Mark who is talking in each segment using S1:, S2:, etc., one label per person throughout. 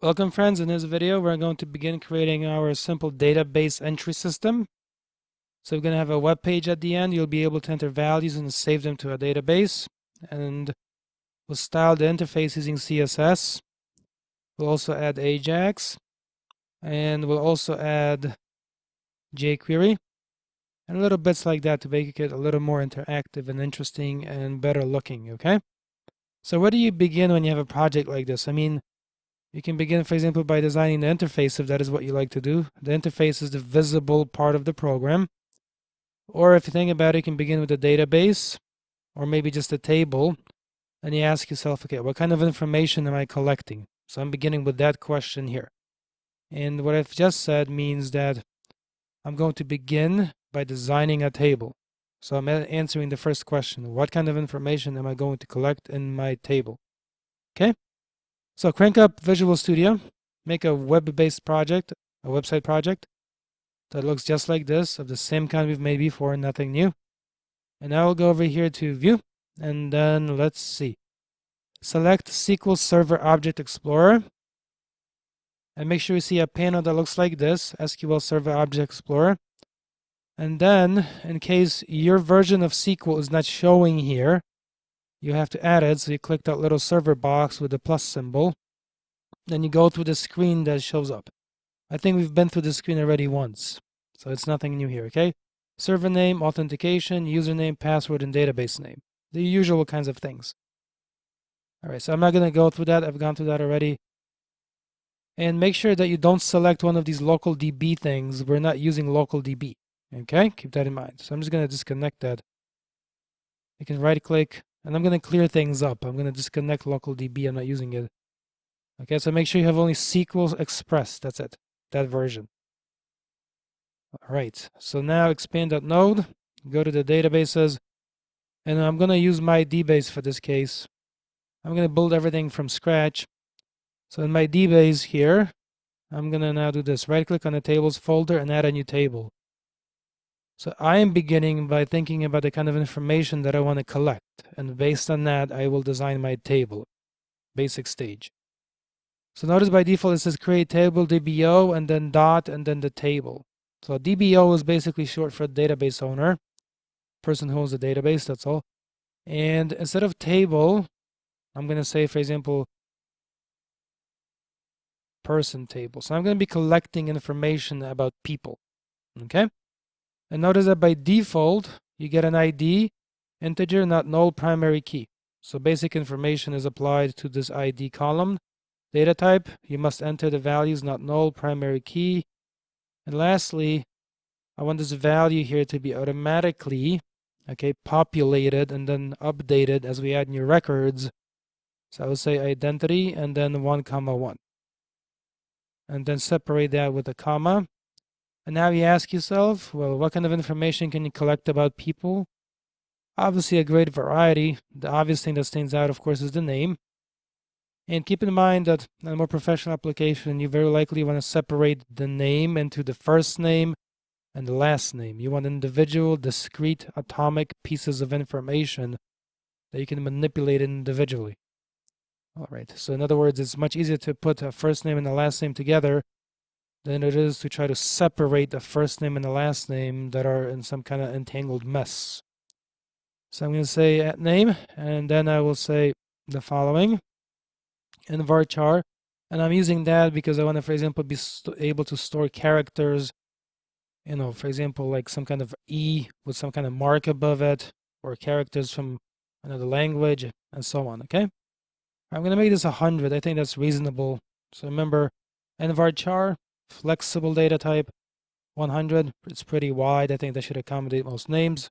S1: Welcome friends, in this video we're going to begin creating our simple database entry system. So we're going to have a web page at the end. You'll be able to enter values and save them to a database. And we'll style the interface using CSS. We'll also add Ajax. And we'll also add jQuery. And little bits like that to make it a little more interactive and interesting and better looking, okay? So where do you begin when you have a project like this? You can begin, for example, by designing the interface if that is what you like to do. The interface is the visible part of the program. Or if you think about it, you can begin with a database or maybe just a table. And you ask yourself, okay, what kind of information am I collecting? So I'm beginning with that question here. And what I've just said means that I'm going to begin by designing a table. So I'm answering the first question. What kind of information am I going to collect in my table? Okay? So crank up Visual Studio, make a web-based project, a website project that looks just like this, of the same kind we've made before, nothing new. And now we'll go over here to View, and then let's see. Select SQL Server Object Explorer, and make sure you see a panel that looks like this, SQL Server Object Explorer. And then, in case your version of SQL is not showing here, you have to add it, so you click that little server box with the plus symbol. Then you go through the screen that shows up. I think we've been through the screen already once, so it's nothing new here, okay? Server name, authentication, username, password, and database name. The usual kinds of things. All right, so I'm not going to go through that. I've gone through that already. And make sure that you don't select one of these local DB things. We're not using local DB, okay? Keep that in mind. So I'm just going to disconnect that. You can right-click, and I'm going to clear things up. I'm going to disconnect local DB. I'm not using it. Okay, so make sure you have only SQL Express. That's it, that version. All right, so now expand that node, go to the databases, and I'm going to use my DBase for this case. I'm going to build everything from scratch. So in my DBase here, I'm going to now do this. Right-click on the tables folder and add a new table. So I am beginning by thinking about the kind of information that I want to collect. And based on that, I will design my table. Basic stage. So notice by default it says create table DBO and then dot and then the table. So DBO is basically short for database owner, person who owns the database, that's all. And instead of table, I'm going to say, for example, person table. So I'm going to be collecting information about people, okay? And notice that by default, you get an ID, integer, not null, primary key. So basic information is applied to this ID column. Data type, you must enter the values, not null, primary key. And lastly, I want this value here to be automatically, okay, populated and then updated as we add new records. So I would say identity and then 1, 1. And then separate that with a comma. And now you ask yourself, well, what kind of information can you collect about people? Obviously a great variety. The obvious thing that stands out, of course, is the name. And keep in mind that in a more professional application, you very likely want to separate the name into the first name and the last name. You want individual, discrete, atomic pieces of information that you can manipulate individually. All right, so in other words, it's much easier to put a first name and a last name together than it is to try to separate the first name and the last name that are in some kind of entangled mess. So I'm going to say at name, and then I will say the following in varchar. And I'm using that because I want to, for example, be able to store characters, for example, like some kind of E with some kind of mark above it, or characters from another language, and so on, okay? I'm going to make this 100. I think that's reasonable. So remember, varchar, flexible data type, 100. It's pretty wide. I think that should accommodate most names.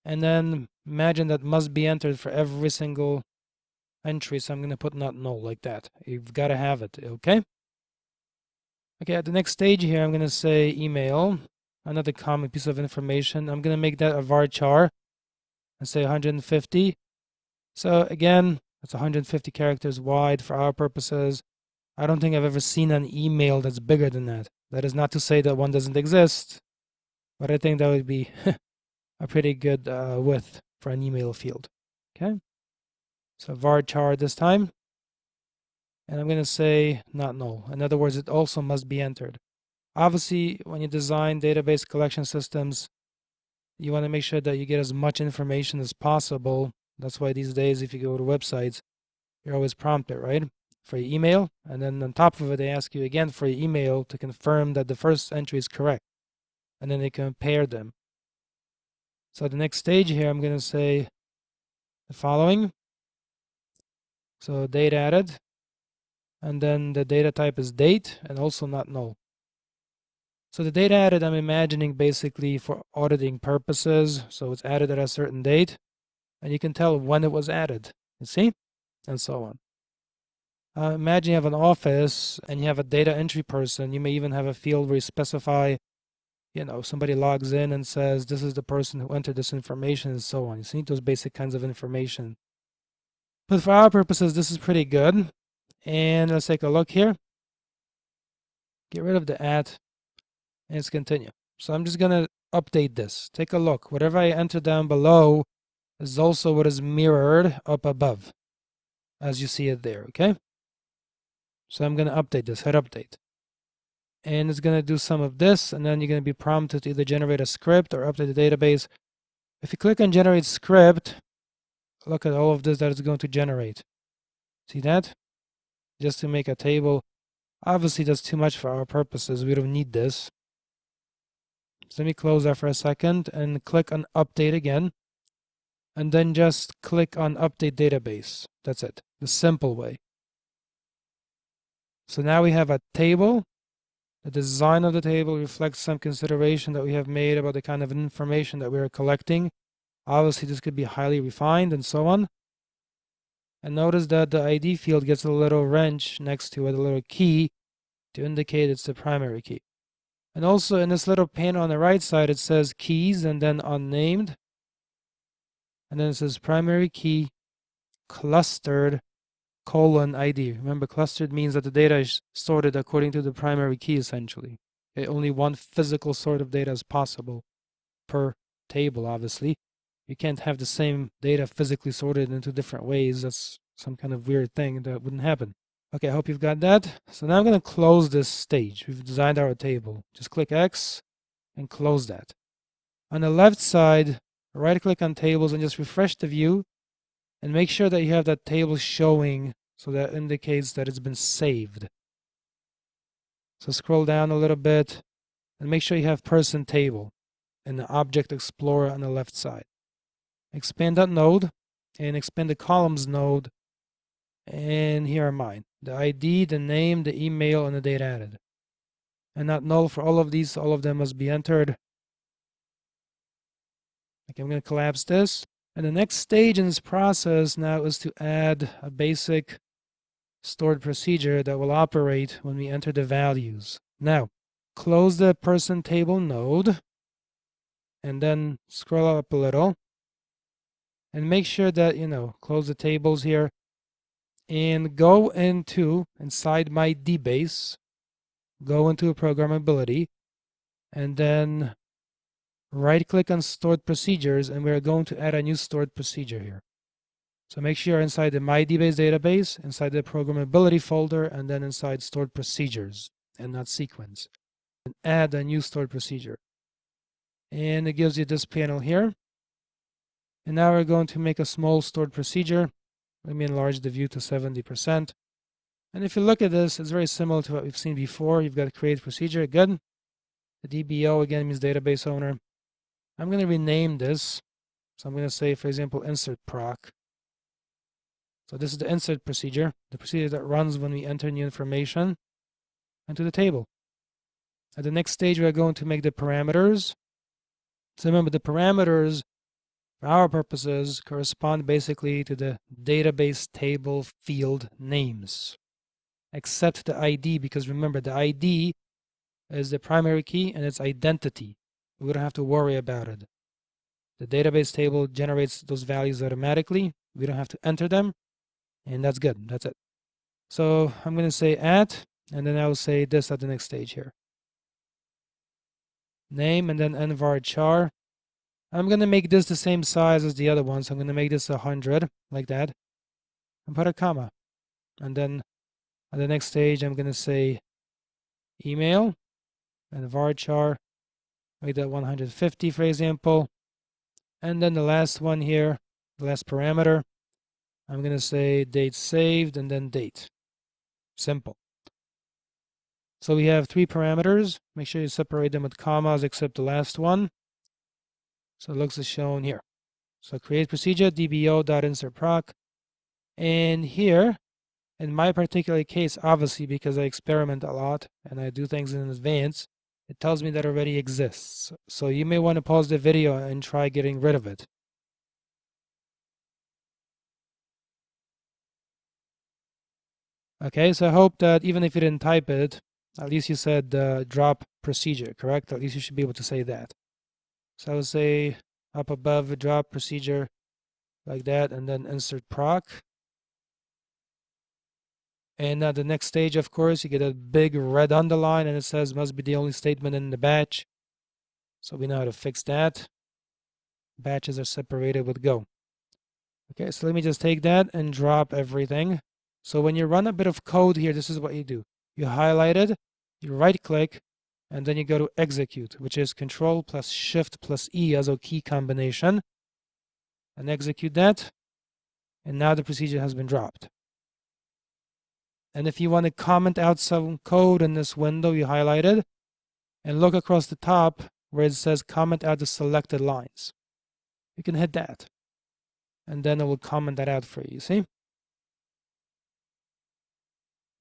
S1: And then imagine that must be entered for every single entry. So I'm going to put not null like that. You've got to have it, okay? Okay, at the next stage here, I'm going to say email, another common piece of information. I'm going to make that a varchar and say 150. So again, it's 150 characters wide for our purposes. I don't think I've ever seen an email that's bigger than that. That is not to say that one doesn't exist, but I think that would be a pretty good width for an email field. Okay, so varchar this time. And I'm going to say not null. In other words, it also must be entered. Obviously, when you design database collection systems, you want to make sure that you get as much information as possible. That's why these days, if you go to websites, you're always prompted, right, for your email. And then on top of it, they ask you again for your email to confirm that the first entry is correct. And then they compare them. So the next stage here, I'm going to say the following. So date added. And then the data type is date and also not null. So the data added, I'm imagining basically for auditing purposes. So it's added at a certain date. And you can tell when it was added. You see? And so on. Imagine you have an office and you have a data entry person. You may even have a field where you specify, somebody logs in and says, this is the person who entered this information and so on. You see those basic kinds of information. But for our purposes, this is pretty good. And let's take a look here. Get rid of the at and let's continue. So I'm just going to update this. Take a look. Whatever I enter down below is also what is mirrored up above, as you see it there, okay? So I'm going to update this, hit update. And it's going to do some of this, and then you're going to be prompted to either generate a script or update the database. If you click on generate script, look at all of this that it's going to generate. See that? Just to make a table. Obviously, that's too much for our purposes. We don't need this. So let me close that for a second and click on update again. And then just click on update database. That's it. The simple way. So now we have a table. The design of the table reflects some consideration that we have made about the kind of information that we are collecting. Obviously, this could be highly refined and so on. And notice that the ID field gets a little wrench next to it, a little key, to indicate it's the primary key. And also in this little panel on the right side, it says keys and then unnamed. And then it says primary key clustered :ID. Remember, clustered means that the data is sorted according to the primary key, essentially. Okay, only one physical sort of data is possible per table, obviously. You can't have the same data physically sorted into different ways. That's some kind of weird thing that wouldn't happen. Okay, I hope you've got that. So now I'm going to close this stage. We've designed our table. Just click X and close that. On the left side, right-click on tables and just refresh the view and make sure that you have that table showing, so that indicates that it's been saved. So scroll down a little bit and make sure you have person table in the Object Explorer on the left side. Expand that node and expand the columns node. And here are mine. The ID, the name, the email, and the date added. And not null for all of these. All of them must be entered. Okay, I'm going to collapse this. And the next stage in this process now is to add a basic stored procedure that will operate when we enter the values. Now, close the person table node and then scroll up a little and make sure that, close the tables here and go inside my DBase, go into programmability, and then right-click on stored procedures, and we're going to add a new stored procedure here. So make sure you're inside the MyDBase database, inside the programmability folder, and then inside stored procedures, and not sequence. And add a new stored procedure. And it gives you this panel here. And now we're going to make a small stored procedure. Let me enlarge the view to 70%. And if you look at this, it's very similar to what we've seen before. You've got create procedure, good. The DBO again means database owner. I'm going to rename this. So I'm going to say, for example, insert proc. So this is the insert procedure, the procedure that runs when we enter new information into the table. At the next stage, we are going to make the parameters. So remember, the parameters, for our purposes, correspond basically to the database table field names, except the ID, because remember, the ID is the primary key and its identity. We don't have to worry about it. The database table generates those values automatically. We don't have to enter them, and that's good. That's it. So I'm going to say at, and then I will say this at the next stage here. Name, and then nvarchar. I'm going to make this the same size as the other one, so I'm going to make this 100, like that, and put a comma. And then At the next stage, I'm going to say email and varchar, make that 150, for example. And then the last one here, the last parameter, I'm going to say date saved and then date. Simple. So we have 3 parameters. Make sure you separate them with commas except the last one. So it looks as shown here. So create procedure, dbo.insertproc. And here, in my particular case, obviously because I experiment a lot and I do things in advance, it tells me that already exists. So you may want to pause the video and try getting rid of it. Okay, so I hope that even if you didn't type it, at least you said drop procedure, correct? At least you should be able to say that. So I would say up above, drop procedure like that, and then insert proc. And at the next stage, of course, you get a big red underline and it says must be the only statement in the batch. So we know how to fix that. Batches are separated with go. Okay, so let me just take that and drop everything. So when you run a bit of code here, this is what you do. You highlight it, you right click, and then you go to execute, which is Control plus Shift plus E as a key combination. And execute that. And now the procedure has been dropped. And if you want to comment out some code in this window, you highlight it and look across the top where it says comment out the selected lines. You can hit that. And then it will comment that out for you, see?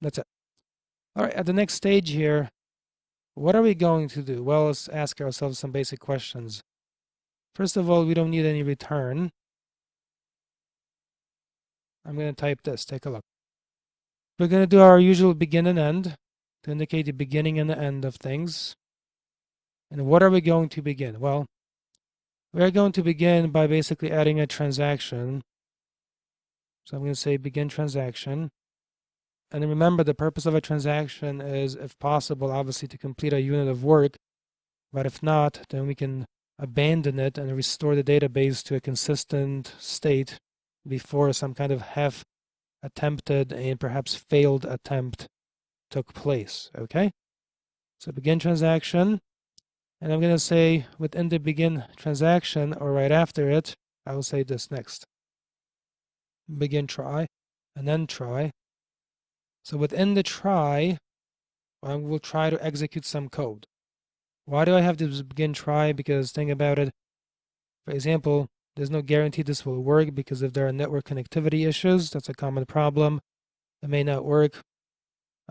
S1: That's it. All right, at the next stage here, what are we going to do? Well, let's ask ourselves some basic questions. First of all, we don't need any return. I'm going to type this. Take a look. We're going to do our usual begin and end to indicate the beginning and the end of things. And what are we going to begin? Well, we're going to begin by basically adding a transaction. So I'm going to say begin transaction. And remember, the purpose of a transaction is, if possible, obviously to complete a unit of work. But if not, then we can abandon it and restore the database to a consistent state before some kind of half-attempted and perhaps failed attempt took place. Okay? So begin transaction. And I'm going to say within the begin transaction, or right after it, I will say this next. Begin try, and then try. So within the try, I will try to execute some code. Why do I have this begin try? Because think about it. For example, there's no guarantee this will work because if there are network connectivity issues, that's a common problem. It may not work.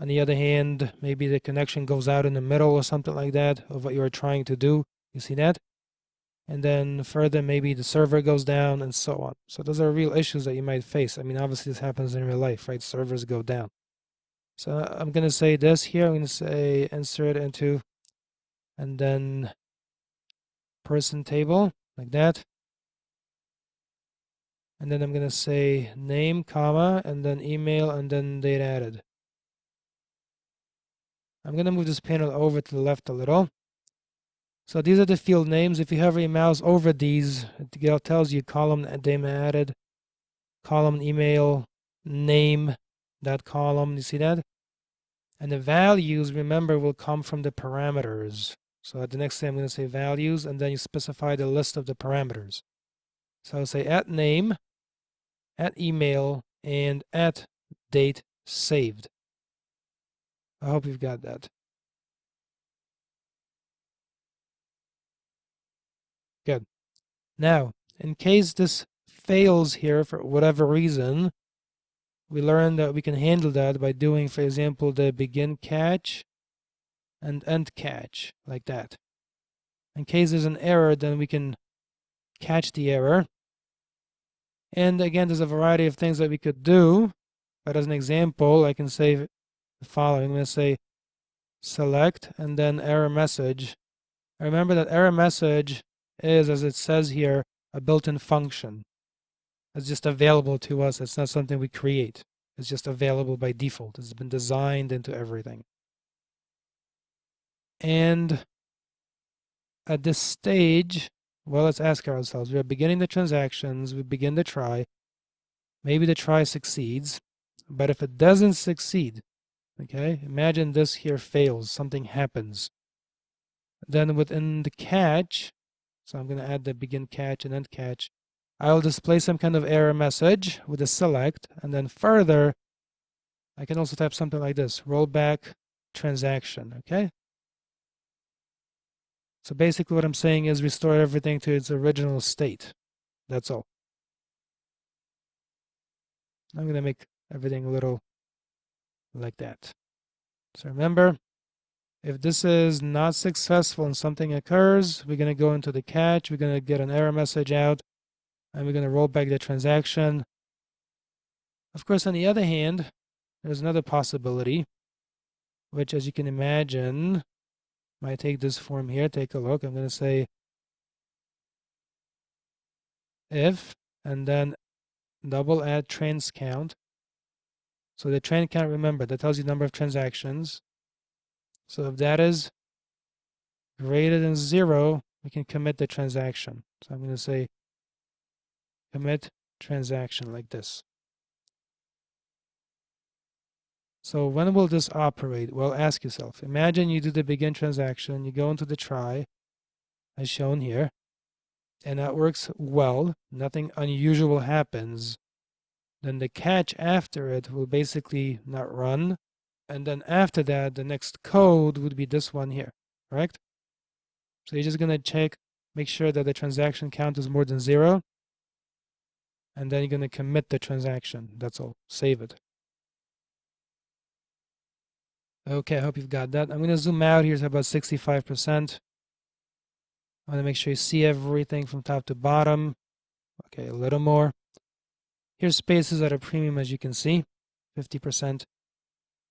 S1: On the other hand, maybe the connection goes out in the middle or something like that of what you are trying to do. You see that? And then further, maybe the server goes down and so on. So those are real issues that you might face. I mean, obviously this happens in real life, right? Servers go down. So I'm going to say this here. I'm going to say insert into, and then person table, like that. And then I'm going to say name, comma, and then email, and then date added. I'm going to move this panel over to the left a little. So these are the field names. If you hover your mouse over these, it tells you column name added, column email, name, that column. You see that? And the values, remember, will come from the parameters. So at the next thing, I'm going to say values, and then you specify the list of the parameters. So I'll say at name, at email, and at date saved. I hope you've got that. Good. Now, in case this fails here for whatever reason, we learned that we can handle that by doing, for example, the begin catch and end catch, like that. In case there's an error, then we can catch the error. And again, there's a variety of things that we could do. But as an example, I can say the following. I'm going to say select and then error message. Remember that error message is, as it says here, a built-in function. It's just available to us. It's not something we create. It's just available by default. It's been designed into everything. And at this stage, well, let's ask ourselves. We are beginning the transactions. We begin the try. Maybe the try succeeds. But if it doesn't succeed, Okay, imagine this here fails, something happens. Then within the catch, so I'm going to add the begin catch and end catch, I'll display some kind of error message with a select, and then further, I can also type something like this, rollback transaction, okay? So basically what I'm saying is restore everything to its original state. That's all. I'm going to make everything a little like that. So remember, if this is not successful and something occurs, we're going to go into the catch, we're going to get an error message out, and we're going to roll back the transaction. Of course, on the other hand, there's another possibility, which, as you can imagine, might take this form here. Take a look. I'm going to say if, and then double add trans count. So the trend count, remember, that tells you number of transactions. So if that is greater than 0, we can commit the transaction. So I'm going to say commit transaction like this. So when will this operate? Well, ask yourself. Imagine you do the begin transaction, you go into the try, as shown here, and that works well. Nothing unusual happens. Then the catch after it will basically not run. And then after that, the next code would be this one here, correct? So you're just going to check, make sure that the transaction count is more than 0. And then you're going to commit the transaction. That's all. Save it. Okay, I hope you've got that. I'm going to zoom out here to about 65%. I want to make sure you see everything from top to bottom. Okay, a little more. Here's spaces at a premium, as you can see, 50%.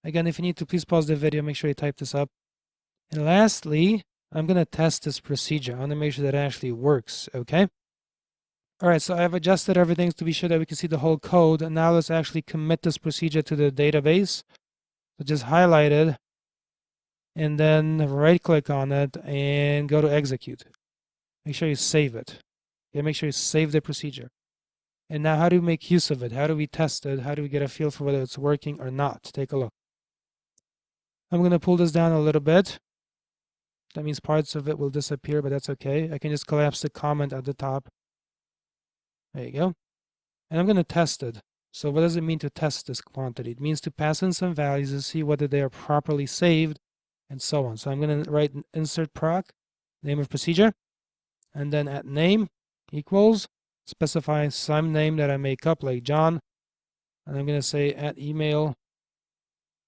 S1: Again, if you need to, please pause the video, make sure you type this up. And lastly, I'm going to test this procedure. I want to make sure that it actually works, okay? All right, so I've adjusted everything to be sure that we can see the whole code. And now let's actually commit this procedure to the database. So just highlight it, and then right-click on it, and go to execute. Make sure you save it. Okay, make sure you save the procedure. And now how do we make use of it? How do we test it? How do we get a feel for whether it's working or not? Take a look. I'm going to pull this down a little bit. That means parts of it will disappear, but that's okay. I can just collapse the comment at the top. There you go. And I'm going to test it. So what does it mean to test this quantity? It means to pass in some values and see whether they are properly saved and so on. So I'm going to write insert proc, name of procedure, and then at name equals, specify some name that I make up like John. And I'm going to say at email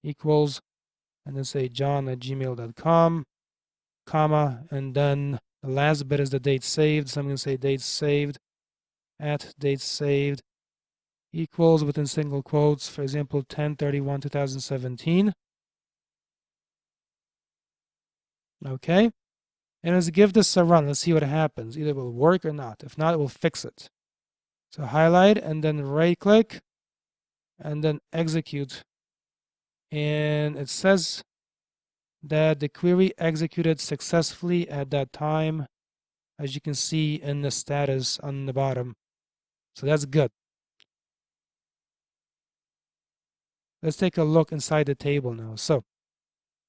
S1: equals, and then say john@gmail.com, comma, and then the last bit is the date saved. So I'm going to say date saved at date saved equals within single quotes, for example, 10/31/2017. Okay. And let's give this a run. Let's see what happens. Either it will work or not. If not, it will fix it. So highlight and then right click and then execute. And it says that the query executed successfully at that time, as you can see in the status on the bottom. So that's good. Let's take a look inside the table now. So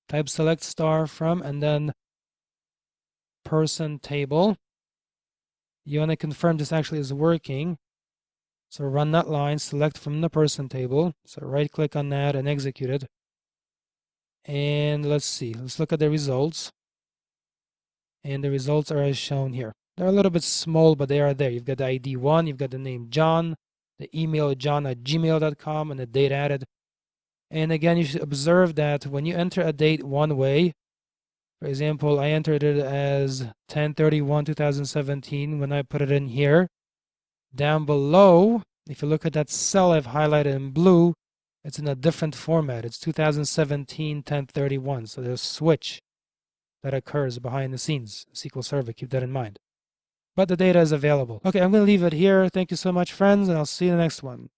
S1: type select star from and then person table. You want to confirm this actually is working. So run that line, select from the person table. So right click on that and execute it. And let's see, let's look at the results. And the results are as shown here. They're a little bit small, but they are there. You've got the ID 1, you've got the name John, the email john@gmail.com, and the date added. And again, you should observe that when you enter a date one way, for example, I entered it as 10/31/2017 when I put it in here. Down below, if you look at that cell I've highlighted in blue, it's in a different format. It's 2017 10/31. So there's a switch that occurs behind the scenes. SQL Server, keep that in mind. But the data is available. Okay, I'm going to leave it here. Thank you so much, friends, and I'll see you in the next one.